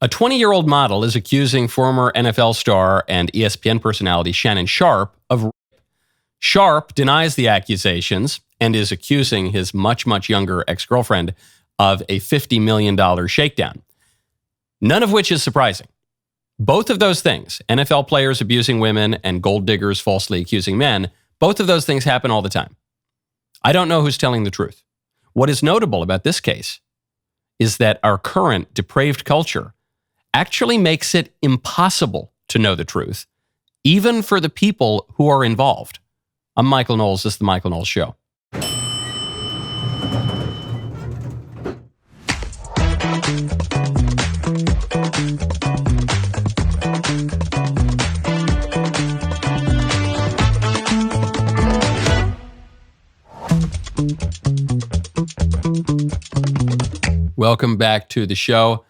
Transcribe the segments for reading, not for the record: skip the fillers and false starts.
A 20-year-old model is accusing former NFL star and ESPN personality Shannon Sharpe of rape. Sharpe denies the accusations and is accusing his much, much younger ex-girlfriend of a $50 million shakedown. None of which is surprising. Both of those things, NFL players abusing women and gold diggers falsely accusing men, both of those things happen all the time. I don't know who's telling the truth. What is notable about this case is that our current depraved culture actually makes it impossible to know the truth, even for the people who are involved. I'm Michael Knowles. This is The Michael Knowles Show. Welcome back to the show.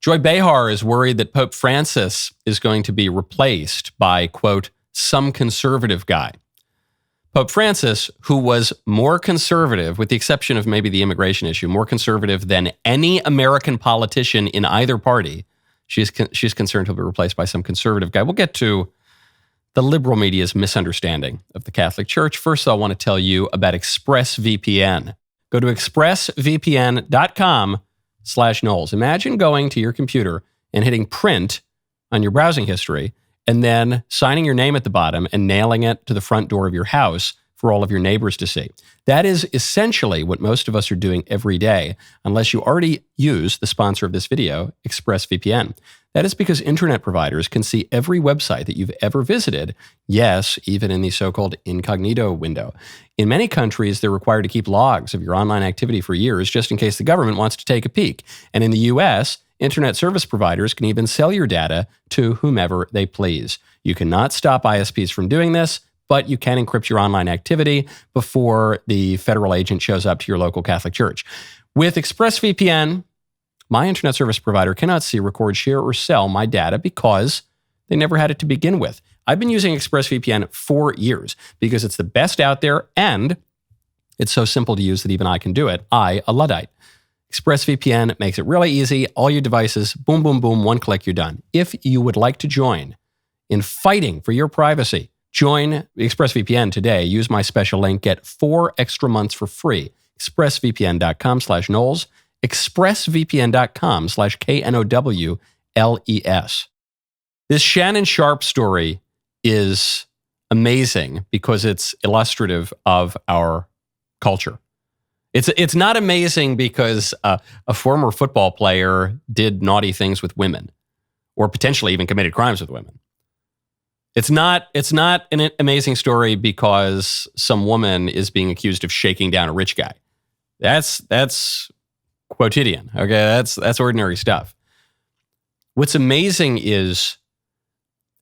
Joy Behar is worried that Pope Francis is going to be replaced by, quote, some conservative guy. Pope Francis, who was more conservative, with the exception of maybe the immigration issue, more conservative than any American politician in either party, she's concerned he'll be replaced by some conservative guy. We'll get to the liberal media's misunderstanding of the Catholic Church. First, I want to tell you about ExpressVPN. Go to expressvpn.com/Knowles. Imagine going to your computer and hitting print on your browsing history and then signing your name at the bottom and nailing it to the front door of your house for all of your neighbors to see. That is essentially what most of us are doing every day, unless you already use the sponsor of this video, ExpressVPN. That is because internet providers can see every website that you've ever visited, yes, even in the so-called incognito window. In many countries, they're required to keep logs of your online activity for years, just in case the government wants to take a peek. And in the US, internet service providers can even sell your data to whomever they please. You cannot stop ISPs from doing this, but you can encrypt your online activity before the federal agent shows up to your local Catholic church. With ExpressVPN, my internet service provider cannot see, record, share, or sell my data because they never had it to begin with. I've been using ExpressVPN for years because it's the best out there and it's so simple to use that even I can do it. I, a Luddite. ExpressVPN makes it really easy. All your devices, boom, boom, boom, one click, you're done. If you would like to join in fighting for your privacy, join ExpressVPN today. Use my special link. Get 4 extra months for free. ExpressVPN.com/Knowles. ExpressVPN.com/KNOWLES. This Shannon Sharpe story is amazing because it's illustrative of our culture. It's not amazing because a former football player did naughty things with women or potentially even committed crimes with women. It's not an amazing story because some woman is being accused of shaking down a rich guy. That's quotidian. Okay, that's ordinary stuff. What's amazing is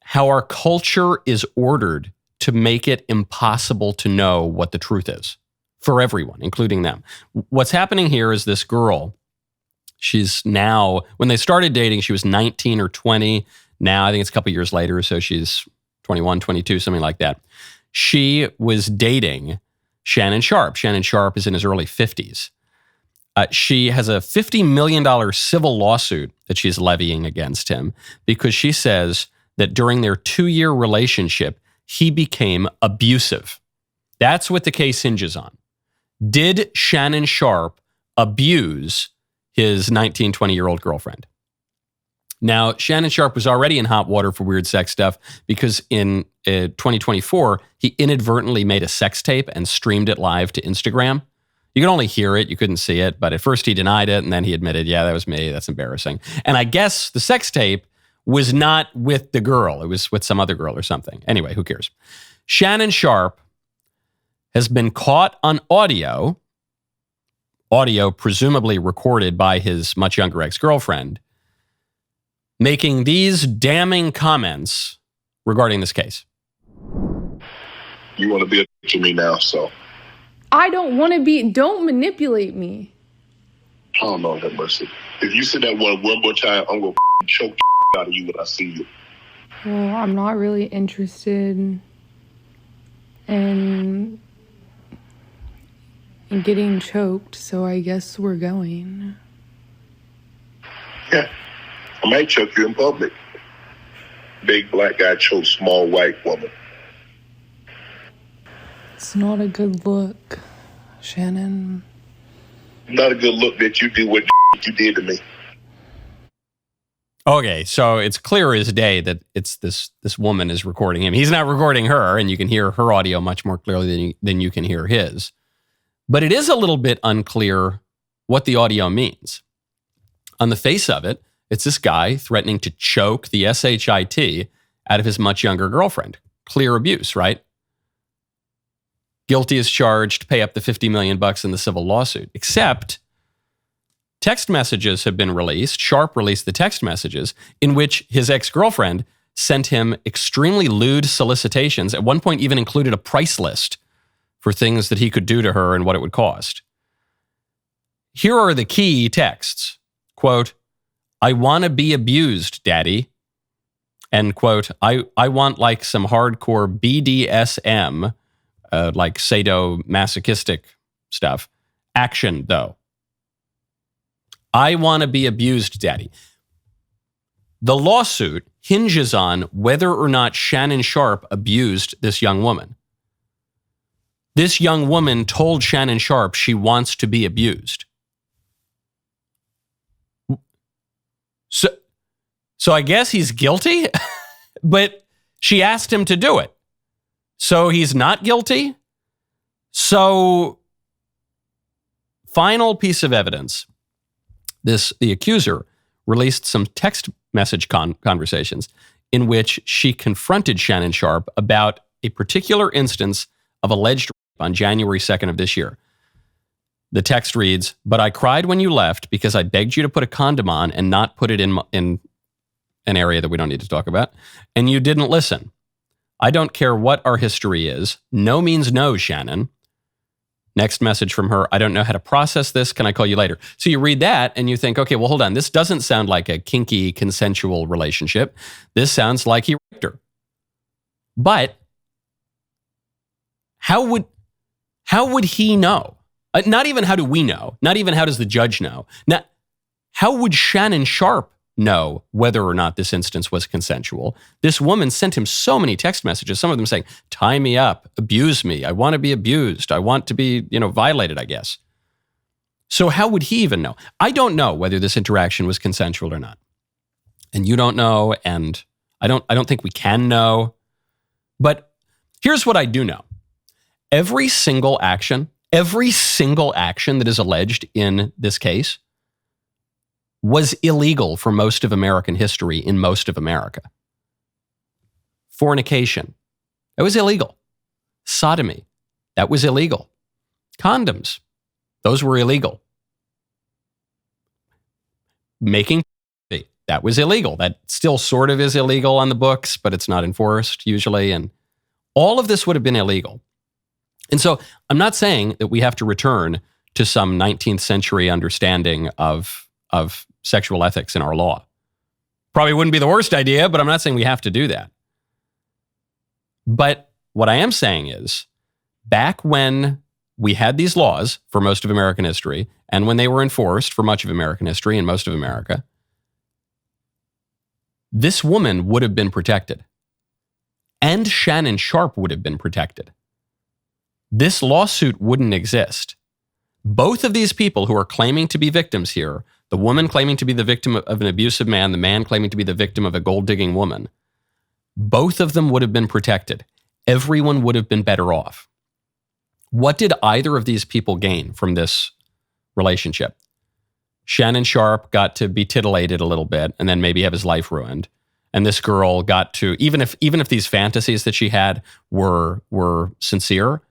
how our culture is ordered to make it impossible to know what the truth is for everyone, including them. What's happening here is this girl, she's now, when they started dating, she was 19 or 20. Now, I think it's a couple years later, so she's 21, 22, something like that. She was dating Shannon Sharpe. Shannon Sharpe is in his early 50s. She has a $50 million civil lawsuit that she's levying against him because she says that during their 2-year relationship, he became abusive. That's what the case hinges on. Did Shannon Sharpe abuse his 19, 20-year-old girlfriend? Now, Shannon Sharpe was already in hot water for weird sex stuff because in 2024, he inadvertently made a sex tape and streamed it live to Instagram. You could only hear it, you couldn't see it, but at first he denied it, and then he admitted, yeah, that was me, that's embarrassing. And I guess the sex tape was not with the girl, it was with some other girl or something. Anyway, who cares? Shannon Sharpe has been caught on audio presumably recorded by his much younger ex-girlfriend, making these damning comments regarding this case. You want to be a to me now, so. I don't want to be, don't manipulate me. Oh, Lord have mercy. If you say that one more time, I'm going to choke out of you when I see you. Well, I'm not really interested in getting choked, so I guess we're going. Yeah. I might choke you in public. Big black guy chokes small white woman. It's not a good look, Shannon. Not a good look that you do what you did to me. Okay, so it's clear as day that it's this woman is recording him. He's not recording her, and you can hear her audio much more clearly than you can hear his. But it is a little bit unclear what the audio means. On the face of it, it's this guy threatening to choke the SHIT out of his much younger girlfriend. Clear abuse, right? Guilty as charged, pay up the $50 million in the civil lawsuit. Except text messages have been released. Sharpe released the text messages in which his ex-girlfriend sent him extremely lewd solicitations, at one point even included a price list for things that he could do to her and what it would cost. Here are the key texts. Quote, "I want to be abused, daddy." And quote, I want like some hardcore BDSM, like sadomasochistic stuff. Action, though. I want to be abused, daddy. The lawsuit hinges on whether or not Shannon Sharpe abused this young woman. This young woman told Shannon Sharpe she wants to be abused. So I guess he's guilty, but she asked him to do it. So he's not guilty. So final piece of evidence. The accuser released some text message conversations in which she confronted Shannon Sharpe about a particular instance of alleged rape on January 2nd of this year. The text reads, "But I cried when you left because I begged you to put a condom on and not put it in an area that we don't need to talk about, and you didn't listen. I don't care what our history is. No means no, Shannon." Next message from her, "I don't know how to process this. Can I call you later?" So you read that and you think, okay, well, hold on. This doesn't sound like a kinky, consensual relationship. This sounds like he raped her. But how would he know? Not even how do we know? Not even how does the judge know? Now, how would Shannon Sharpe know whether or not this instance was consensual? This woman sent him so many text messages, some of them saying, "Tie me up, abuse me, I want to be abused, I want to be, violated, I guess." So how would he even know? I don't know whether this interaction was consensual or not. And you don't know, and I don't think we can know. But here's what I do know. Every single action that is alleged in this case was illegal for most of American history in most of America. Fornication, that was illegal. Sodomy, that was illegal. Condoms, those were illegal. Making, that was illegal. That still sort of is illegal on the books, but it's not enforced usually. And all of this would have been illegal. And so I'm not saying that we have to return to some 19th century understanding of sexual ethics in our law. Probably wouldn't be the worst idea, but I'm not saying we have to do that. But what I am saying is, back when we had these laws for most of American history, and when they were enforced for much of American history and most of America, this woman would have been protected. And Shannon Sharpe would have been protected. This lawsuit wouldn't exist. Both of these people who are claiming to be victims here, the woman claiming to be the victim of an abusive man, the man claiming to be the victim of a gold-digging woman, both of them would have been protected. Everyone would have been better off. What did either of these people gain from this relationship? Shannon Sharpe got to be titillated a little bit and then maybe have his life ruined. And this girl got to, even if these fantasies that she had were sincere,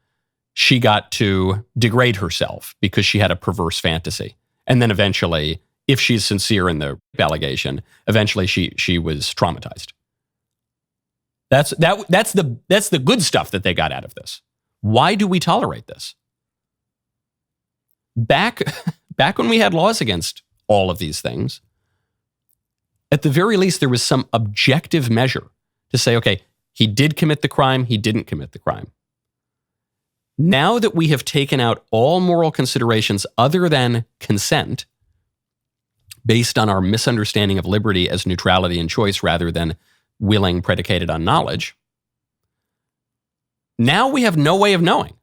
she got to degrade herself because she had a perverse fantasy. And then eventually, if she's sincere in the allegation, eventually she was traumatized. That's the good stuff that they got out of this. Why do we tolerate this? Back when we had laws against all of these things, at the very least, there was some objective measure to say, okay, he did commit the crime, he didn't commit the crime. Now that we have taken out all moral considerations other than consent, based on our misunderstanding of liberty as neutrality and choice rather than willing predicated on knowledge, now we have no way of knowing.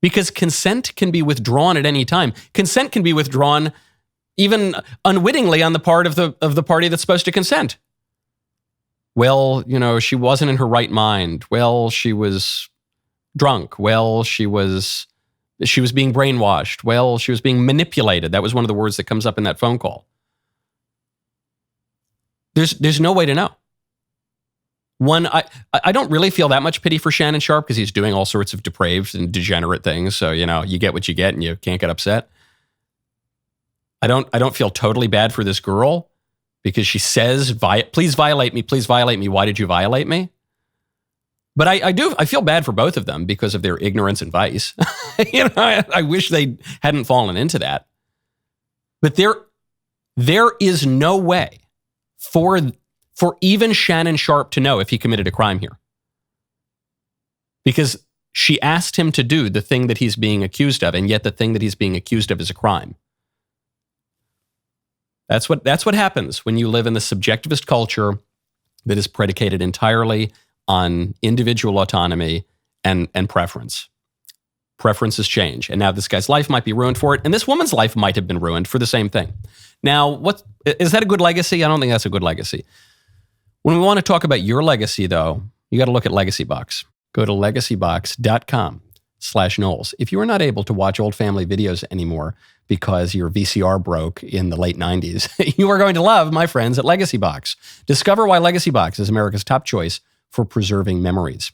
Because consent can be withdrawn at any time. Consent can be withdrawn even unwittingly on the part of the party that's supposed to consent. Well, she wasn't in her right mind. Well, she was drunk. Well, she was being brainwashed. Well, she was being manipulated. That was one of the words that comes up in that phone call. There's no way to know. One, I don't really feel that much pity for Shannon Sharpe because he's doing all sorts of depraved and degenerate things. So, you get what you get and you can't get upset. I don't feel totally bad for this girl because she says, please violate me. Please violate me. Why did you violate me? But I feel bad for both of them because of their ignorance and vice. I wish they hadn't fallen into that. But there is no way for even Shannon Sharpe to know if he committed a crime here. Because she asked him to do the thing that he's being accused of, and yet the thing that he's being accused of is a crime. That's what happens when you live in the subjectivist culture that is predicated entirely on individual autonomy and preference. Preferences change. And now this guy's life might be ruined for it, and this woman's life might have been ruined for the same thing. Now, is that a good legacy? I don't think that's a good legacy. When we want to talk about your legacy, though, you got to look at Legacy Box. Go to legacybox.com/Knowles. If you are not able to watch old family videos anymore because your VCR broke in the late 90s, you are going to love my friends at Legacy Box. Discover why Legacy Box is America's top choice for preserving memories.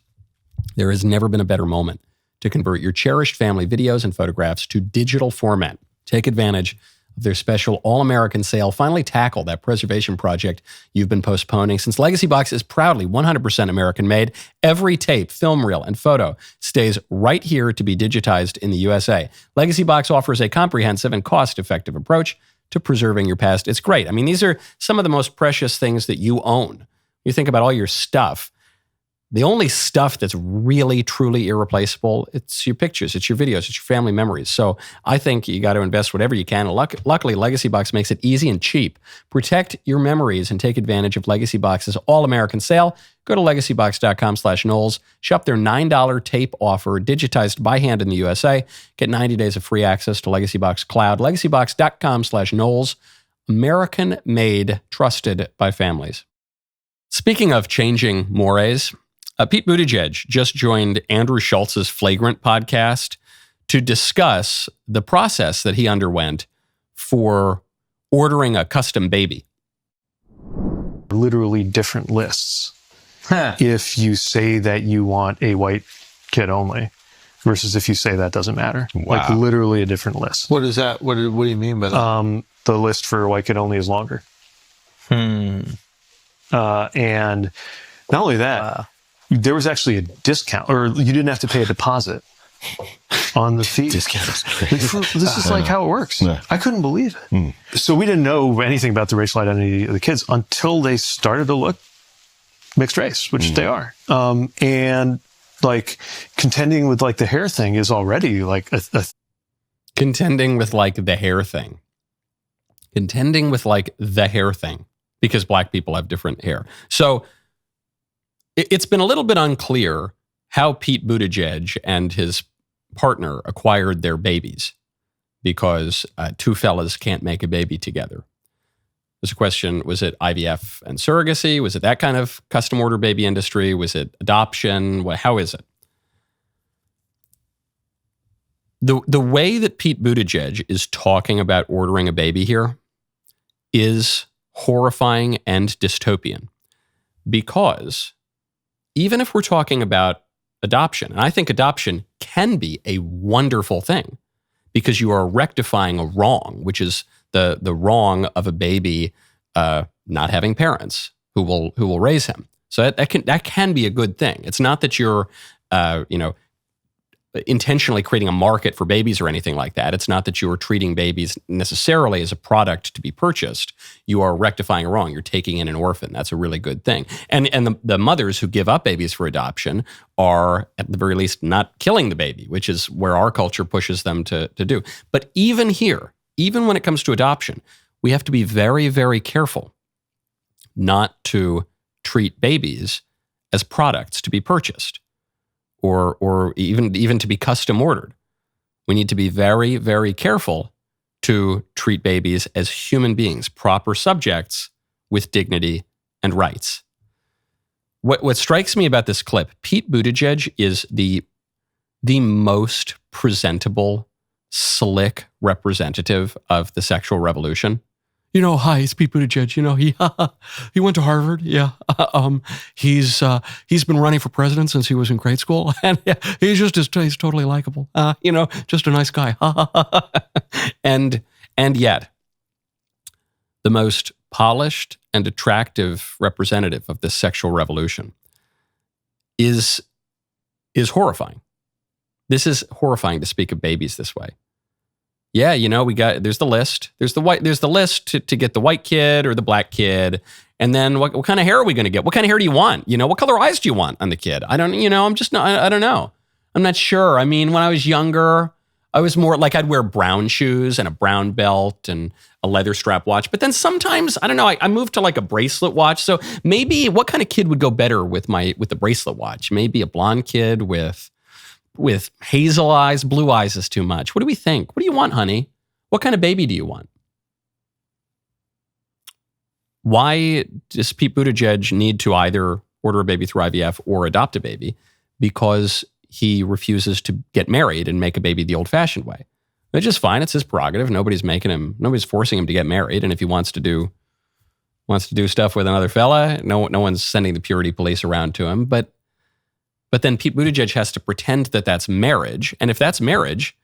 There has never been a better moment to convert your cherished family videos and photographs to digital format. Take advantage of their special all-American sale. Finally tackle that preservation project you've been postponing. Since Legacy Box is proudly 100% American-made, every tape, film reel, and photo stays right here to be digitized in the USA. Legacy Box offers a comprehensive and cost-effective approach to preserving your past. It's great. I mean, these are some of the most precious things that you own. You think about all your stuff. The only stuff that's really, truly irreplaceable, it's your pictures, it's your videos, it's your family memories. So I think you got to invest whatever you can. Luckily, Legacy Box makes it easy and cheap. Protect your memories and take advantage of Legacy Box's all-American sale. Go to legacybox.com/Knowles. Shop their $9 tape offer, digitized by hand in the USA. Get 90 days of free access to Legacy Box Cloud. Legacybox.com/Knowles. American-made, trusted by families. Speaking of changing mores, Pete Buttigieg just joined Andrew Schultz's Flagrant podcast to discuss the process that he underwent for ordering a custom baby. Literally different lists. If you say that you want a white kid only versus if you say that doesn't matter. Wow. Like literally a different list. What is that? What do you mean by that? The list for white kid only is longer. And not only that, there was actually a discount, or you didn't have to pay a deposit on the fee. Discounts. This is like how it works. Yeah. I couldn't believe it. So we didn't know anything about the racial identity of the kids until they started to look mixed race, which they are. And like contending with like the hair thing is already like Contending with like the hair thing. Contending with like the hair thing. Because black people have different hair. So it's been a little bit unclear how Pete Buttigieg and his partner acquired their babies because two fellas can't make a baby together. There's a question, was it IVF and surrogacy? Was it that kind of custom order baby industry? Was it adoption? How is it? The way that Pete Buttigieg is talking about ordering a baby here is horrifying and dystopian, because even if we're talking about adoption, and I think adoption can be a wonderful thing because you are rectifying a wrong, which is the wrong of a baby not having parents who will raise him. So that can be a good thing. It's not that you're intentionally creating a market for babies or anything like that. It's not that you're treating babies necessarily as a product to be purchased. You are rectifying a wrong. You're taking in an orphan. That's a really good thing. And the mothers who give up babies for adoption are, at the very least, not killing the baby, which is where our culture pushes them to do. But even here, even when it comes to adoption, we have to be very, very careful not to treat babies as products to be purchased or even to be custom ordered. We need to be very, very careful to treat babies as human beings, proper subjects with dignity and rights. What strikes me about this clip, Pete Buttigieg is the most presentable, slick representative of the sexual revolution. Hi, it's Pete Buttigieg. He went to Harvard. Yeah. He's been running for president since he was in grade school. And he's totally likable. Just a nice guy. And yet, the most polished and attractive representative of this sexual revolution is horrifying. This is horrifying to speak of babies this way. Yeah, there's the list. There's the list to get the white kid or the black kid. And then what kind of hair are we going to get? What kind of hair do you want? What color eyes do you want on the kid? I don't know. I'm not sure. I mean, when I was younger, I was more like I'd wear brown shoes and a brown belt and a leather strap watch. But then sometimes, I don't know, I moved to like a bracelet watch. So maybe what kind of kid would go better with the bracelet watch? Maybe a blonde kid with hazel eyes. Blue eyes is too much. What do we think? What do you want, honey? What kind of baby do you want? Why does Pete Buttigieg need to either order a baby through IVF or adopt a baby? Because he refuses to get married and make a baby the old-fashioned way. Which is fine. It's his prerogative. Nobody's forcing him to get married. And if he wants to do stuff with another fella, no one's sending the purity police around to him. But then Pete Buttigieg has to pretend that that's marriage. And if that's marriage,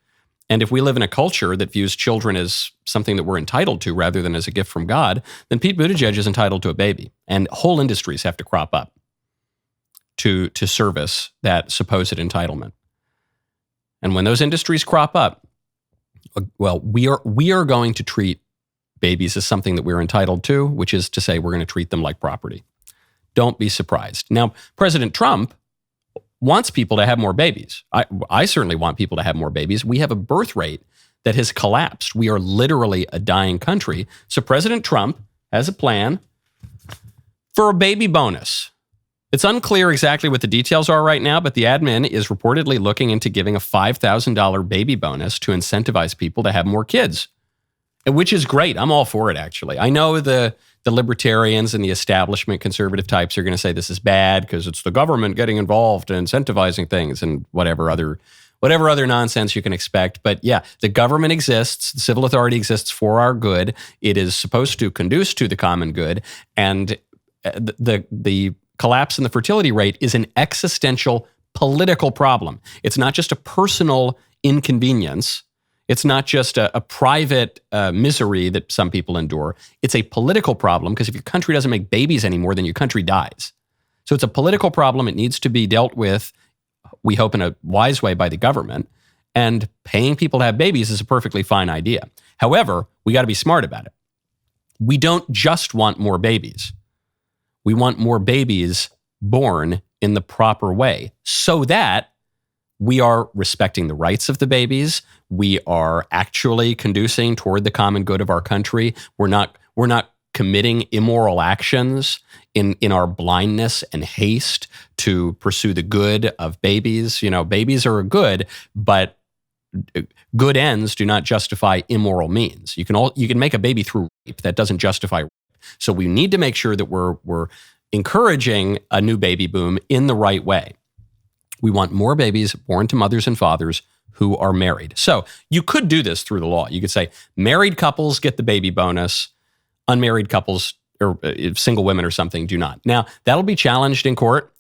and if we live in a culture that views children as something that we're entitled to rather than as a gift from God, then Pete Buttigieg is entitled to a baby. And whole industries have to crop up to service that supposed entitlement. And when those industries crop up, well, we are going to treat babies as something that we're entitled to, which is to say we're going to treat them like property. Don't be surprised. Now, President Trump wants people to have more babies. I certainly want people to have more babies. We have a birth rate that has collapsed. We are literally a dying country. So President Trump has a plan for a baby bonus. It's unclear exactly what the details are right now, but the admin is reportedly looking into giving a $5,000 baby bonus to incentivize people to have more kids, which is great. I'm all for it, actually. I know the libertarians and the establishment conservative types are going to say this is bad because it's the government getting involved and incentivizing things and whatever other nonsense you can expect. But yeah, the government exists. The civil authority exists for our good. It is supposed to conduce to the common good. And the collapse in the fertility rate is an existential political problem. It's not just a personal inconvenience. It's not just a private misery that some people endure. It's a political problem because if your country doesn't make babies anymore, then your country dies. So it's a political problem. It needs to be dealt with, we hope, in a wise way by the government. And paying people to have babies is a perfectly fine idea. However, we got to be smart about it. We don't just want more babies. We want more babies born in the proper way so that we are respecting the rights of the babies. We are actually conducing toward the common good of our country. We're not committing immoral actions in our blindness and haste to pursue the good of babies. Babies are good, but good ends do not justify immoral means. You can make a baby through rape. That doesn't justify rape. So we need to make sure that we're encouraging a new baby boom in the right way. We want more babies born to mothers and fathers who are married. So you could do this through the law. You could say married couples get the baby bonus, unmarried couples or single women or something do not. Now, that'll be challenged in court,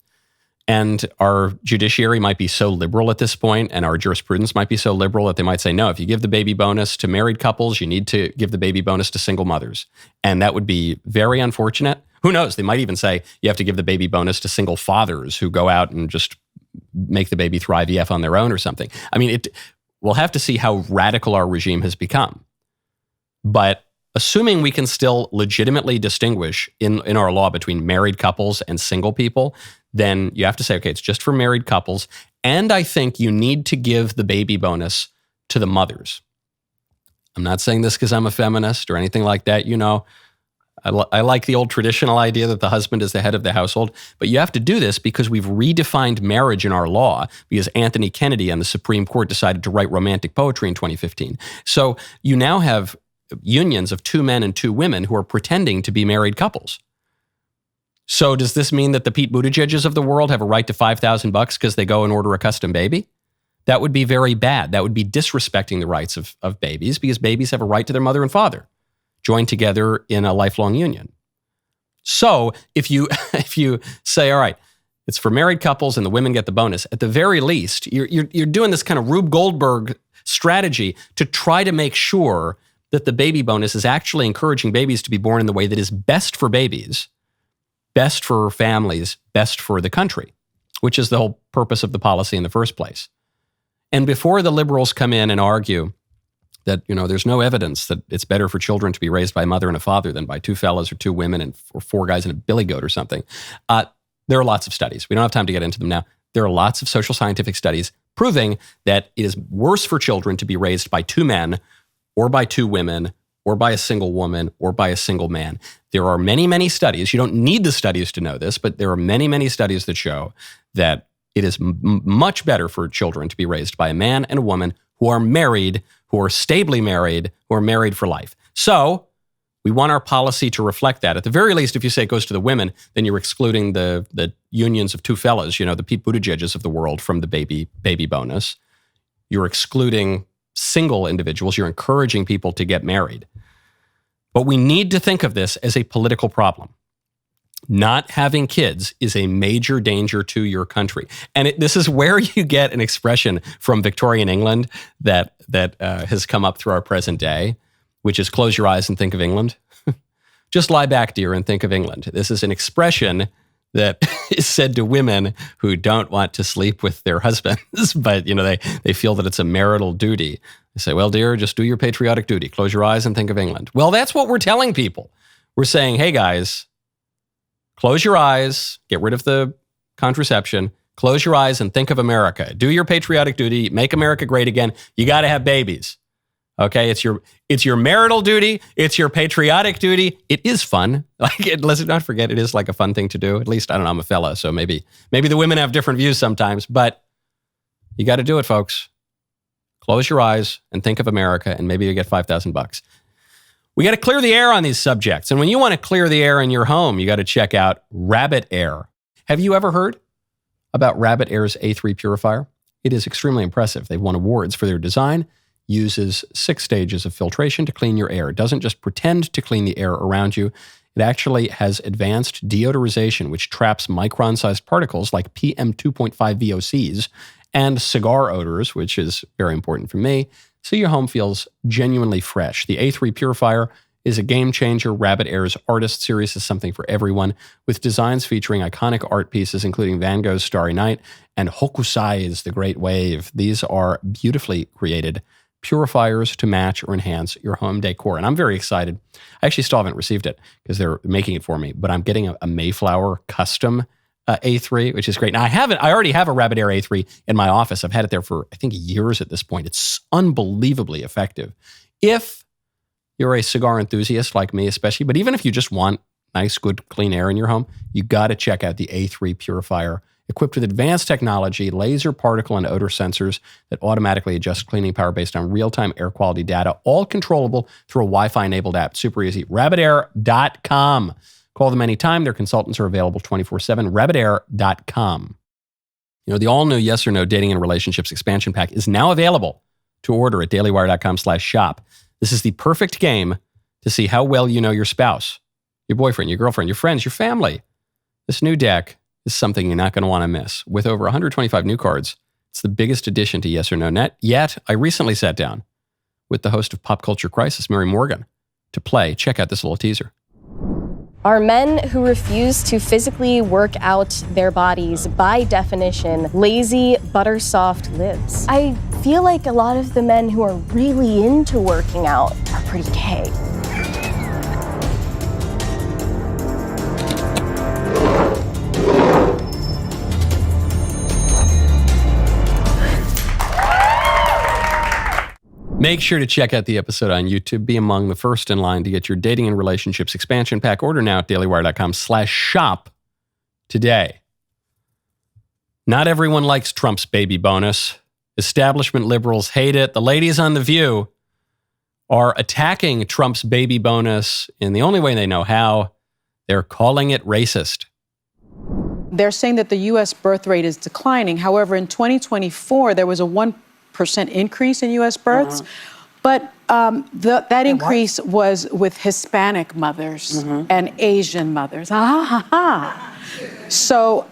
and our judiciary might be so liberal at this point, and our jurisprudence might be so liberal that they might say, no, if you give the baby bonus to married couples, you need to give the baby bonus to single mothers. And that would be very unfortunate. Who knows? They might even say you have to give the baby bonus to single fathers who go out and just make the baby through IVF on their own or something. I mean, we'll have to see how radical our regime has become. But assuming we can still legitimately distinguish in our law between married couples and single people, then you have to say, okay, it's just for married couples. And I think you need to give the baby bonus to the mothers. I'm not saying this because I'm a feminist or anything like that. You know, I like the old traditional idea that the husband is the head of the household, but you have to do this because we've redefined marriage in our law because Anthony Kennedy and the Supreme Court decided to write romantic poetry in 2015. So you now have unions of 2 men and 2 women who are pretending to be married couples. So does this mean that the Pete Buttigiegs of the world have a right to $5,000 because they go and order a custom baby? That would be very bad. That would be disrespecting the rights of babies because babies have a right to their mother and father, joined together in a lifelong union. So if you say, all right, it's for married couples and the women get the bonus, at the very least, you're doing this kind of Rube Goldberg strategy to try to make sure that the baby bonus is actually encouraging babies to be born in the way that is best for babies, best for families, best for the country, which is the whole purpose of the policy in the first place. And before the liberals come in and argue that, you know, there's no evidence that it's better for children to be raised by a mother and a father than by 2 fellas or 2 women or 4 guys and a billy goat or something. There are lots of studies. We don't have time to get into them now. There are lots of social scientific studies proving that it is worse for children to be raised by 2 men or by 2 women or by a single woman or by a single man. There are many, many studies. You don't need the studies to know this, but there are many, many studies that show that it is much better for children to be raised by a man and a woman who are married, who are stably married, who are married for life. So we want our policy to reflect that. At the very least, if you say it goes to the women, then you're excluding the unions of 2 fellas, you know, the Pete Buttigiegs of the world from the baby bonus. You're excluding single individuals. You're encouraging people to get married. But we need to think of this as a political problem. Not having kids is a major danger to your country. And this is where you get an expression from Victorian England that has come up through our present day, which is close your eyes and think of England. Just lie back, dear, and think of England. This is an expression that is said to women who don't want to sleep with their husbands, but you know they feel that it's a marital duty. They say, well, dear, just do your patriotic duty. Close your eyes and think of England. Well, that's what we're telling people. We're saying, hey, guys, close your eyes, get rid of the contraception, close your eyes and think of America. Do your patriotic duty, make America great again. You got to have babies. Okay, it's your marital duty, it's your patriotic duty. It is fun. Let's not forget, it is like a fun thing to do. At least, I don't know, I'm a fella, so maybe the women have different views sometimes, but you got to do it, folks. Close your eyes and think of America, and maybe you get $5,000. We got to clear the air on these subjects. And when you want to clear the air in your home, you got to check out Rabbit Air. Have you ever heard about Rabbit Air's A3 purifier? It is extremely impressive. They've won awards for their design, uses 6 stages of filtration to clean your air. It doesn't just pretend to clean the air around you. It actually has advanced deodorization, which traps micron-sized particles like PM2.5 VOCs and cigar odors, which is very important for me, so your home feels genuinely fresh. The A3 purifier is a game changer. Rabbit Air's Artist Series is something for everyone, with designs featuring iconic art pieces, including Van Gogh's Starry Night and Hokusai's The Great Wave. These are beautifully created purifiers to match or enhance your home decor. And I'm very excited. I actually still haven't received it because they're making it for me, but I'm getting a Mayflower custom A3, which is great. Now, I already have a Rabbit Air A3 in my office. I've had it there for, I think, years at this point. It's unbelievably effective. If you're a cigar enthusiast like me, especially, but even if you just want nice, good, clean air in your home, you got to check out the A3 purifier. Equipped with advanced technology, laser particle and odor sensors that automatically adjust cleaning power based on real-time air quality data, all controllable through a Wi-Fi-enabled app. Super easy. RabbitAir.com. Call them anytime. Their consultants are available 24/7. RabbitAir.com. You know, the all-new Yes or No Dating and Relationships Expansion Pack is now available to order at DailyWire.com/shop. This is the perfect game to see how well you know your spouse, your boyfriend, your girlfriend, your friends, your family. This new deck is something you're not going to want to miss. With over 125 new cards, it's the biggest addition to Yes or No Net. Yet, I recently sat down with the host of Pop Culture Crisis, Mary Morgan, to play. Check out this little teaser. Are men who refuse to physically work out their bodies, by definition, lazy, butter-soft libs? I feel like a lot of the men who are really into working out are pretty gay. Make sure to check out the episode on YouTube. Be among the first in line to get your dating and relationships expansion pack. Order now at dailywire.com/shop today. Not everyone likes Trump's baby bonus. Establishment liberals hate it. The ladies on The View are attacking Trump's baby bonus in the only way they know how. They're calling it racist. They're saying that the U.S. birth rate is declining. However, in 2024, there was a 1% increase in U.S. births, but that increase was with Hispanic mothers and Asian mothers. So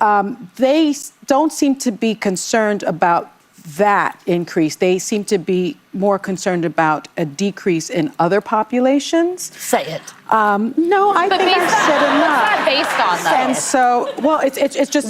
they don't seem to be concerned about that increase. They seem to be more concerned about a decrease in other populations. Say it. No, I think I said enough. It's not based on that. And so, well, it's just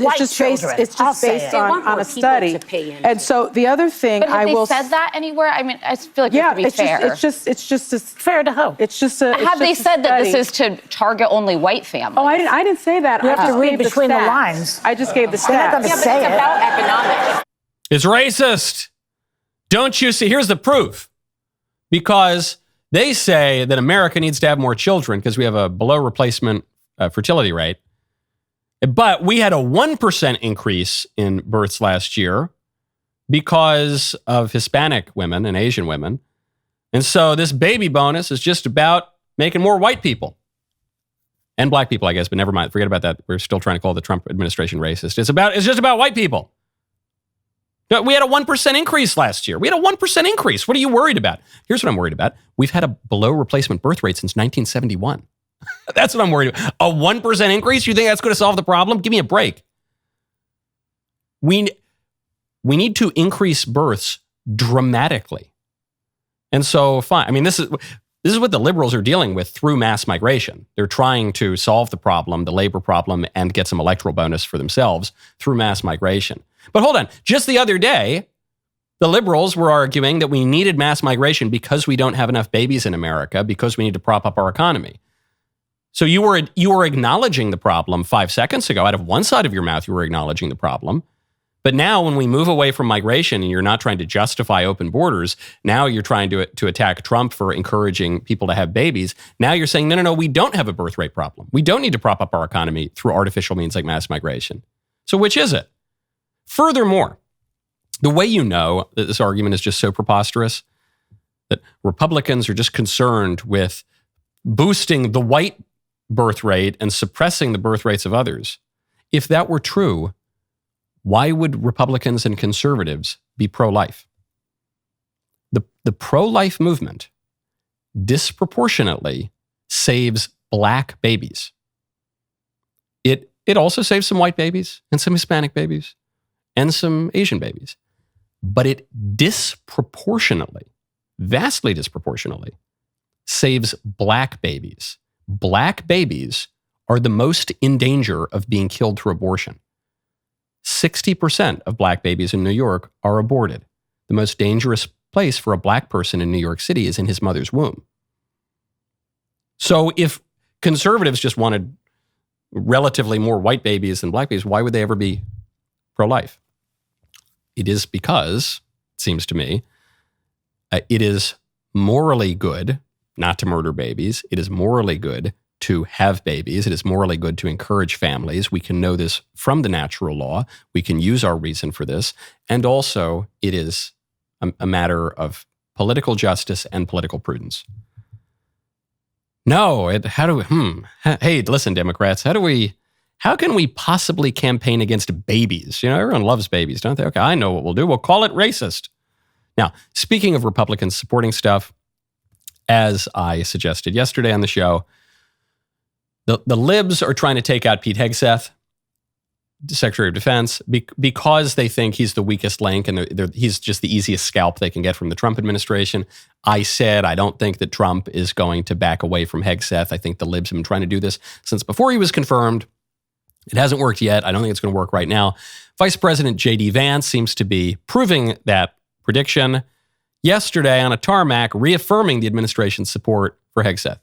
based on a study. And so the other thing but have they said that anywhere? I mean, I feel like it could be fair. It's just fair to who? It's just a. Have they said that this is to target only white families? Oh, I didn't say that. You I have just to read gave between the stats. lines. I just gave the stats. They're not going to say it. It's about economics. It's racist. Don't you see? Here's the proof. Because they say that America needs to have more children because we have a below replacement fertility rate. But we had a 1% increase in births last year because of Hispanic women and Asian women. And so this baby bonus is just about making more white people. And black people, I guess, but never mind. Forget about that. We're still trying to call the Trump administration racist. It's just about white people. We had a 1% increase last year. We had a 1% increase. What are you worried about? Here's what I'm worried about. We've had a below replacement birth rate since 1971. That's what I'm worried about. A 1% increase? You think that's going to solve the problem? Give me a break. We need to increase births dramatically. And so, fine. I mean, this is what the liberals are dealing with through mass migration. They're trying to solve the problem, the labor problem, and get some electoral bonus for themselves through mass migration. But hold on. Just the other day, the liberals were arguing that we needed mass migration because we don't have enough babies in America, because we need to prop up our economy. So you were acknowledging the problem 5 seconds ago. Out of one side of your mouth, you were acknowledging the problem. But now when we move away from migration and you're not trying to justify open borders, now you're trying to attack Trump for encouraging people to have babies. Now you're saying, no, we don't have a birth rate problem. We don't need to prop up our economy through artificial means like mass migration. So which is it? Furthermore, the way you know that this argument is just so preposterous, that Republicans are just concerned with boosting the white birth rate and suppressing the birth rates of others. If that were true, why would Republicans and conservatives be pro-life? The pro-life movement disproportionately saves black babies. It also saves some white babies and some Hispanic babies and some Asian babies. But it disproportionately, vastly disproportionately, saves black babies. Black babies are the most in danger of being killed through abortion. 60% of black babies in New York are aborted. The most dangerous place for a black person in New York City is in his mother's womb. So if conservatives just wanted relatively more white babies than black babies, why would they ever be pro-life? It is because, it seems to me, it is morally good not to murder babies. It is morally good to have babies. It is morally good to encourage families. We can know this from the natural law. We can use our reason for this. And also, it is a matter of political justice and political prudence. No, hey, listen, Democrats, how can we possibly campaign against babies? You know, everyone loves babies, don't they? Okay, I know what we'll do. We'll call it racist. Now, speaking of Republicans supporting stuff, as I suggested yesterday on the show, the libs are trying to take out Pete Hegseth, Secretary of Defense, because they think he's the weakest link and he's just the easiest scalp they can get from the Trump administration. I said I don't think that Trump is going to back away from Hegseth. I think the libs have been trying to do this since before he was confirmed. It hasn't worked yet. I don't think it's going to work right now. Vice President J.D. Vance seems to be proving that prediction yesterday on a tarmac, reaffirming the administration's support for Hegseth.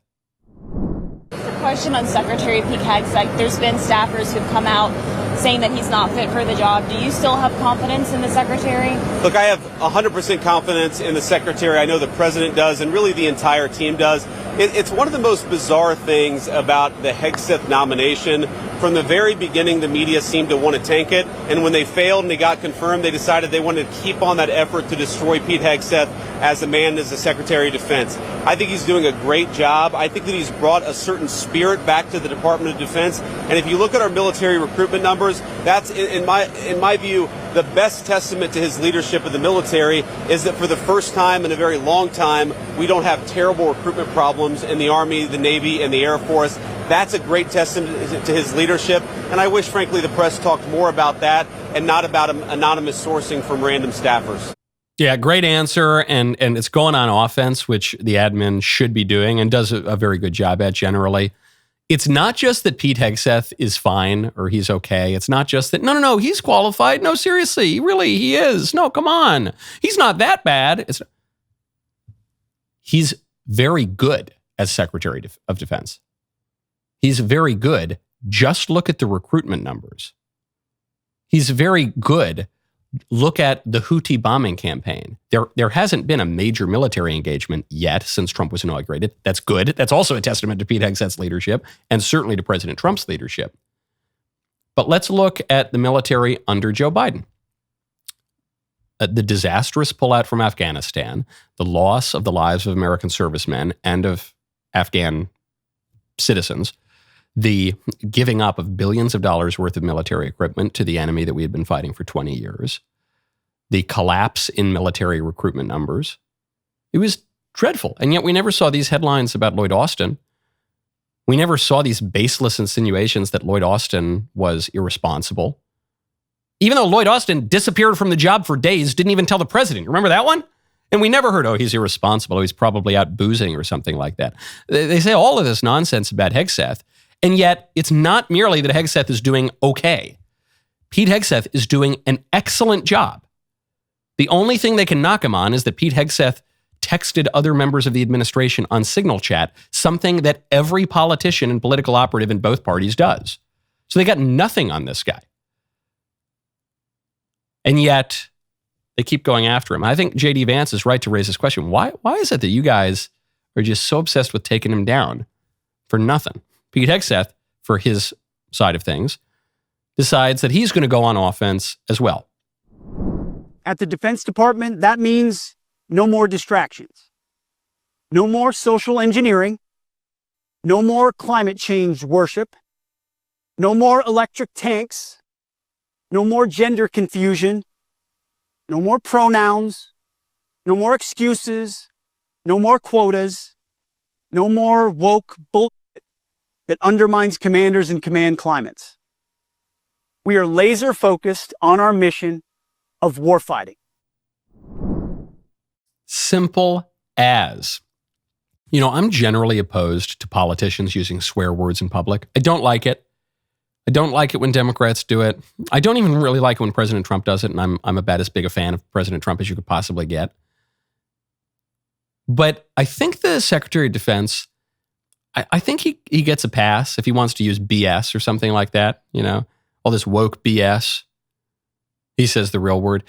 Question on Secretary Pete Hegseth. There's been staffers who've come out saying that he's not fit for the job. Do you still have confidence in the secretary? Look, I have 100% confidence in the secretary. I know the president does, and really the entire team does. It's one of the most bizarre things about the Hegseth nomination. From the very beginning, the media seemed to want to tank it. And when they failed and they got confirmed, they decided they wanted to keep on that effort to destroy Pete Hegseth as a man, as the Secretary of Defense. I think he's doing a great job. I think that he's brought a certain spirit back to the Department of Defense. And if you look at our military recruitment numbers, that's, in my view, the best testament to his leadership of the military is that for the first time in a very long time, we don't have terrible recruitment problems in the Army, the Navy, and the Air Force. That's a great testament to his leadership. And I wish, frankly, the press talked more about that and not about anonymous sourcing from random staffers. Yeah, great answer. And it's going on offense, which the admin should be doing and does a very good job at generally. It's not just that Pete Hegseth is fine or he's okay. It's not just that, no, he's qualified. No, seriously, he is. No, come on. He's not that bad. He's very good as Secretary of Defense. He's very good. Just look at the recruitment numbers. He's very good. Look at the Houthi bombing campaign. There hasn't been a major military engagement yet since Trump was inaugurated. That's good. That's also a testament to Pete Hegseth's leadership and certainly to President Trump's leadership. But let's look at the military under Joe Biden. The disastrous pullout from Afghanistan, the loss of the lives of American servicemen and of Afghan citizens, the giving up of billions of dollars worth of military equipment to the enemy that we had been fighting for 20 years, the collapse in military recruitment numbers. It was dreadful. And yet we never saw these headlines about Lloyd Austin. We never saw these baseless insinuations that Lloyd Austin was irresponsible. Even though Lloyd Austin disappeared from the job for days, didn't even tell the president. You remember that one? And we never heard, he's irresponsible. He's probably out boozing or something like that. They say all of this nonsense about Hegseth. And yet, it's not merely that Hegseth is doing okay. Pete Hegseth is doing an excellent job. The only thing they can knock him on is that Pete Hegseth texted other members of the administration on Signal Chat, something that every politician and political operative in both parties does. So they got nothing on this guy. And yet, they keep going after him. I think J.D. Vance is right to raise this question. Why is it that you guys are just so obsessed with taking him down for nothing? Pete Hegseth, for his side of things, decides that he's going to go on offense as well. At the Defense Department, that means no more distractions, no more social engineering, no more climate change worship, no more electric tanks, no more gender confusion, no more pronouns, no more excuses, no more quotas, no more woke bullshit that undermines commanders and command climates. We are laser focused on our mission of warfighting. Simple as. I'm generally opposed to politicians using swear words in public. I don't like it. I don't like it when Democrats do it. I don't even really like it when President Trump does it, and I'm about as big a fan of President Trump as you could possibly get. But I think the Secretary of Defense, I think he gets a pass if he wants to use BS or something like that, all this woke BS. He says the real word.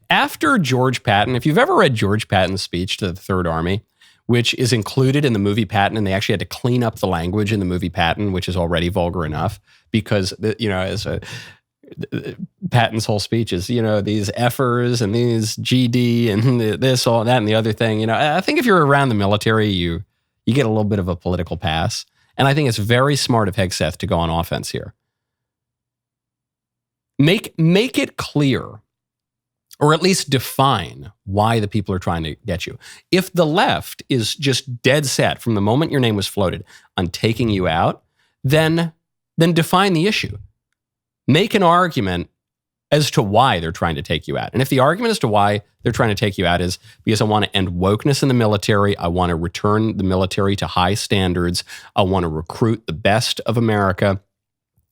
After George Patton, if you've ever read George Patton's speech to the Third Army, which is included in the movie Patton, and they actually had to clean up the language in the movie Patton, which is already vulgar enough, because, Patton's whole speech is, these effers and these GD and this, all that, and the other thing. I think if you're around the military, you get a little bit of a political pass. And I think it's very smart of Hegseth to go on offense here. Make it clear, or at least define why the people are trying to get you. If the left is just dead set from the moment your name was floated on taking you out, then define the issue. Make an argument as to why they're trying to take you out. And if the argument as to why they're trying to take you out is because I want to end wokeness in the military, I want to return the military to high standards, I want to recruit the best of America,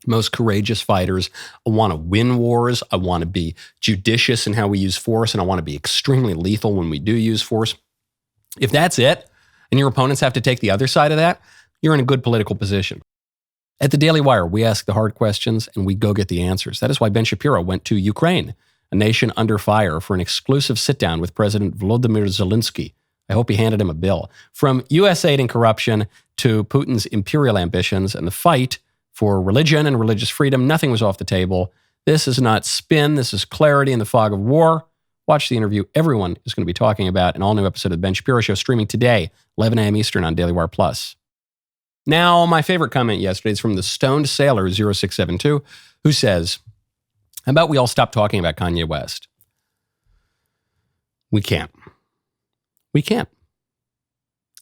most courageous fighters, I want to win wars, I want to be judicious in how we use force, and I want to be extremely lethal when we do use force. If that's it, and your opponents have to take the other side of that, you're in a good political position. At the Daily Wire, we ask the hard questions and we go get the answers. That is why Ben Shapiro went to Ukraine, a nation under fire, for an exclusive sit-down with President Volodymyr Zelensky. I hope he handed him a bill. From U.S. aid and corruption to Putin's imperial ambitions and the fight for religion and religious freedom, nothing was off the table. This is not spin. This is clarity in the fog of war. Watch the interview everyone is going to be talking about. An all-new episode of The Ben Shapiro Show streaming today, 11 a.m. Eastern on Daily Wire Plus. Now, my favorite comment yesterday is from the Stoned Sailor 0672, who says, how about we all stop talking about Kanye West? We can't. We can't.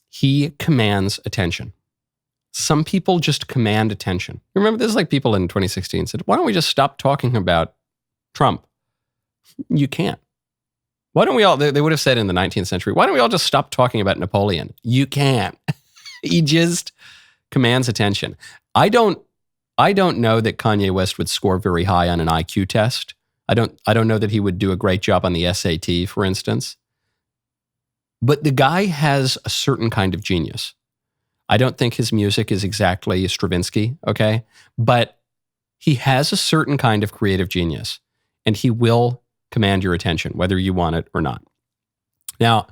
He commands attention. Some people just command attention. Remember, this is like people in 2016 said, why don't we just stop talking about Trump? You can't. Why don't we all, they would have said in the 19th century, why don't we all just stop talking about Napoleon? You can't. He just commands attention. I don't know that Kanye West would score very high on an IQ test. I don't know that he would do a great job on the SAT, for instance. But the guy has a certain kind of genius. I don't think his music is exactly Stravinsky, okay? But he has a certain kind of creative genius, and he will command your attention, whether you want it or not. Now,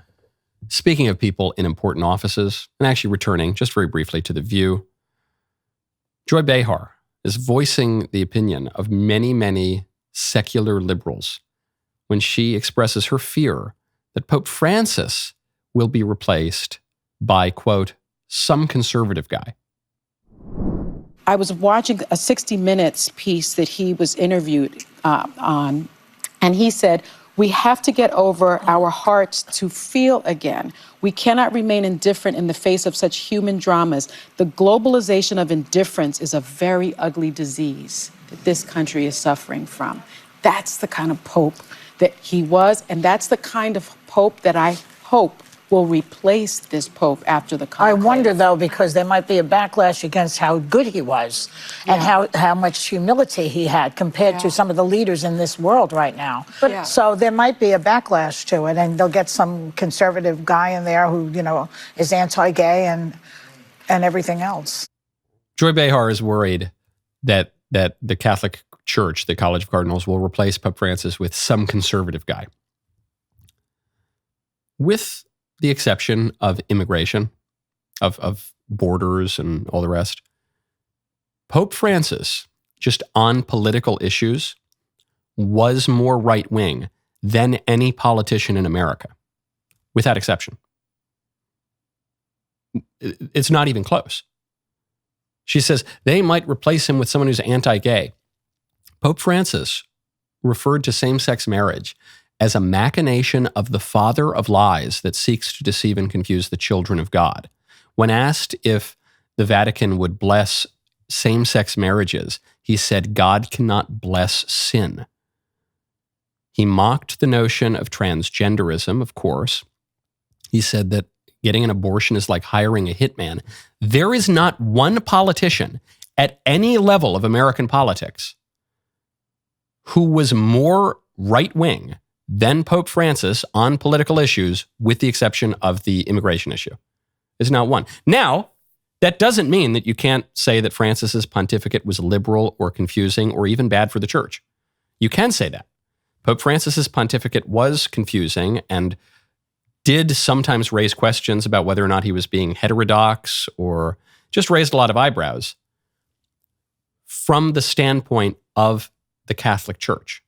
speaking of people in important offices, and actually returning just very briefly to The View, Joy Behar is voicing the opinion of many, many secular liberals when she expresses her fear that Pope Francis will be replaced by, quote, some conservative guy. I was watching a 60 Minutes piece that he was interviewed on, and he said, we have to get over our hearts to feel again. We cannot remain indifferent in the face of such human dramas. The globalization of indifference is a very ugly disease that this country is suffering from. That's the kind of Pope that he was, and that's the kind of Pope that I hope will replace this Pope after the conclave. I wonder, though, because there might be a backlash against how good he was and how much humility he had compared to some of the leaders in this world right now. But so there might be a backlash to it, and they'll get some conservative guy in there who, you know, is anti-gay and everything else. Joy Behar is worried that the Catholic Church, the College of Cardinals, will replace Pope Francis with some conservative guy. With the exception of immigration, of borders and all the rest, Pope Francis, just on political issues, was more right-wing than any politician in America, without exception. It's not even close. She says they might replace him with someone who's anti-gay. Pope Francis referred to same-sex marriage as a machination of the father of lies that seeks to deceive and confuse the children of God. When asked if the Vatican would bless same-sex marriages, he said, God cannot bless sin. He mocked the notion of transgenderism, of course. He said that getting an abortion is like hiring a hitman. There is not one politician at any level of American politics who was more right-wing than Pope Francis on political issues, with the exception of the immigration issue. There's not one. Now, that doesn't mean that you can't say that Francis's pontificate was liberal or confusing or even bad for the church. You can say that. Pope Francis's pontificate was confusing and did sometimes raise questions about whether or not he was being heterodox or just raised a lot of eyebrows from the standpoint of the Catholic Church.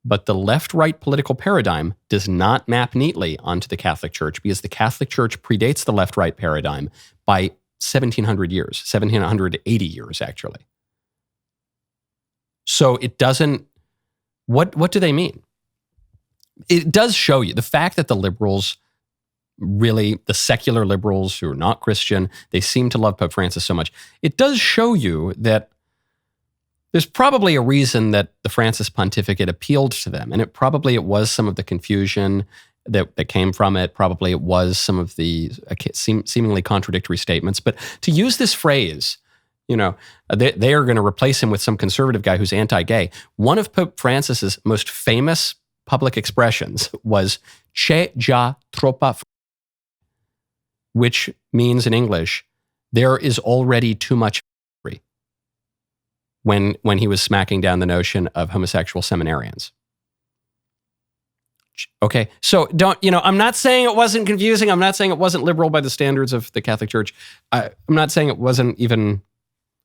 But the left-right political paradigm does not map neatly onto the Catholic Church because the Catholic Church predates the left-right paradigm by 1,700 years, 1,780 years, actually. So it doesn't, what do they mean? It does show you the fact that the liberals, really the secular liberals who are not Christian, they seem to love Pope Francis so much. It does show you that there's probably a reason that the Francis pontificate appealed to them, and it was some of the confusion that came from it. Probably it was some of the seemingly contradictory statements. But to use this phrase, you know, they are going to replace him with some conservative guy who's anti-gay. One of Pope Francis's most famous public expressions was "C'è già troppa," which means in English, there is already too much. when he was smacking down the notion of homosexual seminarians. Okay, so I'm not saying it wasn't confusing. I'm not saying it wasn't liberal by the standards of the Catholic Church. I'm not saying it wasn't even,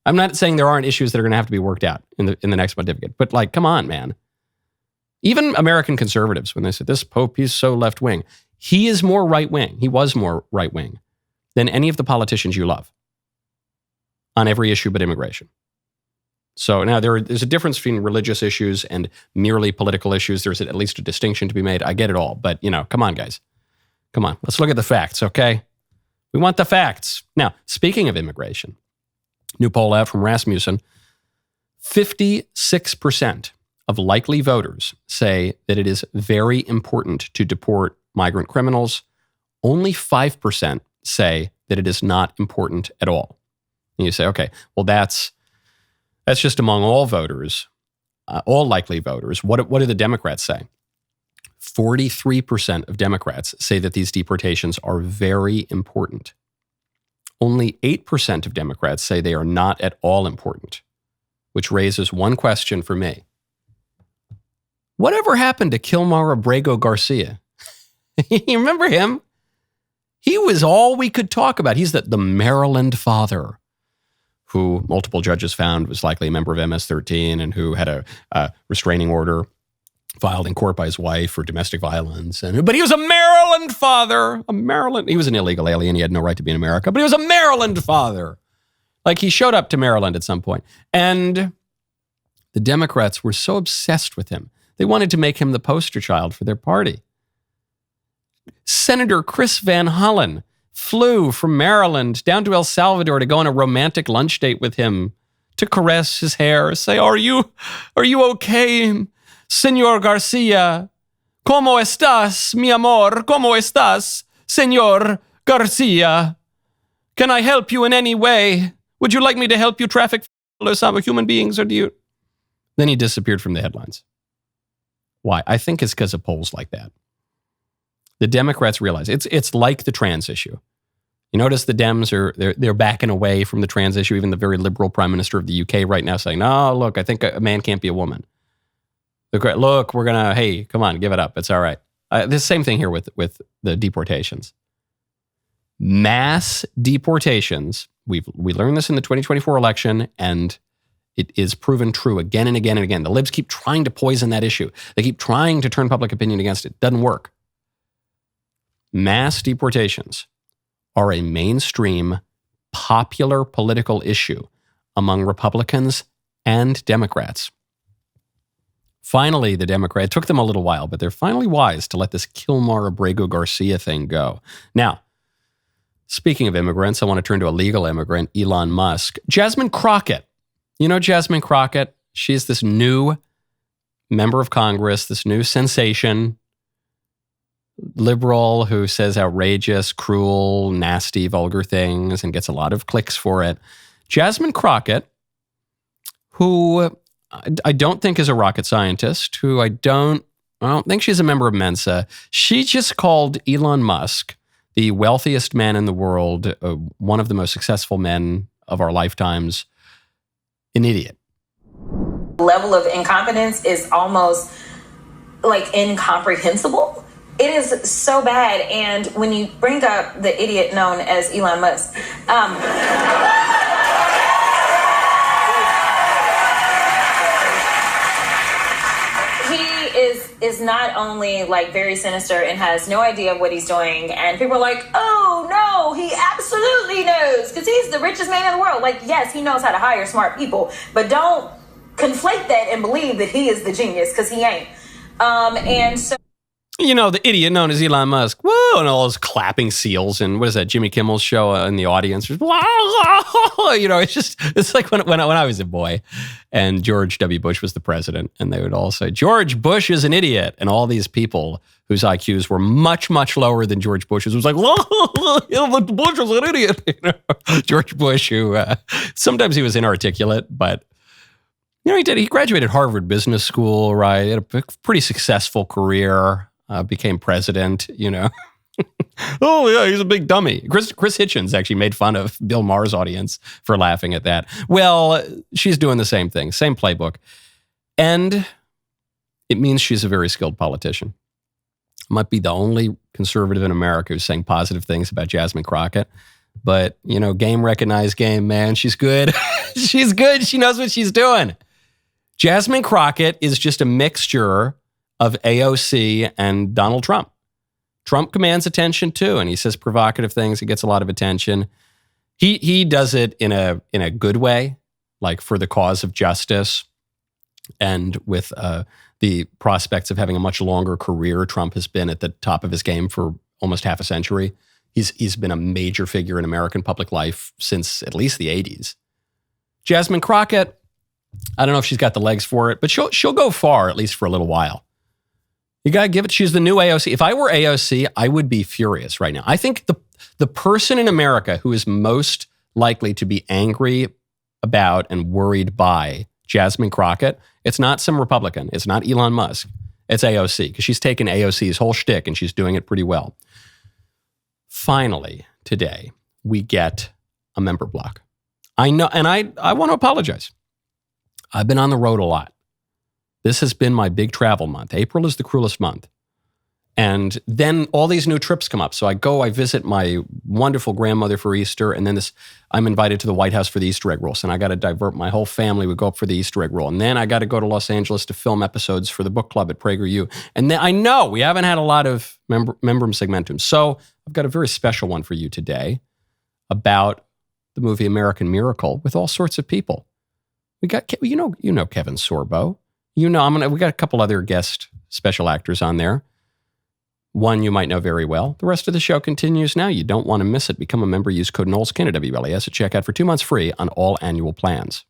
I'm not saying there aren't issues that are going to have to be worked out in the next pontificate. But like, come on, man. Even American conservatives, when they said, this Pope, he's so left-wing. He is more right-wing. He was more right-wing than any of the politicians you love on every issue but immigration. So now there's a difference between religious issues and merely political issues. There's at least a distinction to be made. I get it all. But, come on, guys. Come on. Let's look at the facts, okay? We want the facts. Now, speaking of immigration, new poll out from Rasmussen, 56% of likely voters say that it is very important to deport migrant criminals. Only 5% say that it is not important at all. And you say, okay, well, that's just among all voters, all likely voters. What do the Democrats say? 43% of Democrats say that these deportations are very important. Only 8% of Democrats say they are not at all important, which raises one question for me. Whatever happened to Kilmar Abrego Garcia? You remember him? He was all we could talk about. He's the Maryland father, who multiple judges found was likely a member of MS-13 and who had a restraining order filed in court by his wife for domestic violence. But he was a Maryland father. He was an illegal alien. He had no right to be in America, but he was a Maryland father. Like, he showed up to Maryland at some point. And the Democrats were so obsessed with him. They wanted to make him the poster child for their party. Senator Chris Van Hollen flew from Maryland down to El Salvador to go on a romantic lunch date with him, to caress his hair, say, are you okay, Senor Garcia? ¿Cómo estás, mi amor? ¿Cómo estás, Senor Garcia? Can I help you in any way? Would you like me to help you traffic human beings, or do you? Then he disappeared from the headlines. Why? I think it's because of polls like that. The Democrats realize it's like the trans issue. You notice the Dems they're backing away from the trans issue. Even the very liberal Prime Minister of the UK right now saying, no, look, I think a man can't be a woman. Look, we're gonna, hey, come on, give it up. It's all right. The same thing here with the deportations. Mass deportations. We learned this in the 2024 election, and it is proven true again and again and again. The libs keep trying to poison that issue. They keep trying to turn public opinion against it. Doesn't work. Mass deportations are a mainstream, popular political issue among Republicans and Democrats. Finally, it took them a little while, but they're finally wise to let this Kilmar Abrego Garcia thing go. Now, speaking of immigrants, I want to turn to a legal immigrant, Elon Musk. Jasmine Crockett. You know Jasmine Crockett? She's this new member of Congress, this new sensation, liberal who says outrageous, cruel, nasty, vulgar things and gets a lot of clicks for it. Jasmine Crockett, who I don't think is a rocket scientist, who I don't think she's a member of Mensa. She just called Elon Musk, the wealthiest man in the world, one of the most successful men of our lifetimes, an idiot. The level of incompetence is almost like incomprehensible. It is so bad. And when you bring up the idiot known as Elon Musk, he is not only like very sinister and has no idea what he's doing. And people are like, oh no, he absolutely knows because he's the richest man in the world. Like, yes, he knows how to hire smart people, but don't conflate that and believe that he is the genius because he ain't. And so. You know, the idiot known as Elon Musk. Whoa, and all those clapping seals. And what is that, Jimmy Kimmel's show in the audience? You know, it's like when I was a boy and George W. Bush was the president, and they would all say, George Bush is an idiot. And all these people whose IQs were much, much lower than George Bush's was like, Bush is an idiot. You know, George Bush, who sometimes he was inarticulate, but you know, he graduated Harvard Business School, right? He had a pretty successful career. Became president, you know. Oh, yeah, he's a big dummy. Chris Hitchens actually made fun of Bill Maher's audience for laughing at that. Well, she's doing the same thing, same playbook. And it means she's a very skilled politician. Might be the only conservative in America who's saying positive things about Jasmine Crockett. But, game recognized game, man. She's good. She's good. She knows what she's doing. Jasmine Crockett is just a mixture of AOC and Donald Trump. Trump commands attention too, and he says provocative things. He gets a lot of attention. He does it in a good way, like for the cause of justice, and with the prospects of having a much longer career. Trump has been at the top of his game for almost half a century. He's been a major figure in American public life since at least the 80s. Jasmine Crockett, I don't know if she's got the legs for it, but she'll go far, at least for a little while. You got to give it. She's the new AOC. If I were AOC, I would be furious right now. I think the person in America who is most likely to be angry about and worried by Jasmine Crockett, it's not some Republican. It's not Elon Musk. It's AOC, because she's taken AOC's whole shtick and she's doing it pretty well. Finally, today, we get a member block. I know, and I want to apologize. I've been on the road a lot. This has been my big travel month. April is the cruelest month. And then all these new trips come up. So I visit my wonderful grandmother for Easter. And then I'm invited to the White House for the Easter egg rolls. And I got to divert my whole family. We go up for the Easter egg roll. And then I got to go to Los Angeles to film episodes for the book club at PragerU. And then I know we haven't had a lot of membrum segmentum. So I've got a very special one for you today about the movie American Miracle with all sorts of people. We got, Kevin Sorbo. We got a couple other guest special actors on there. One you might know very well. The rest of the show continues now. You don't want to miss it. Become a member. Use code KnowlesKin at WLAS at checkout for 2 months free on all annual plans.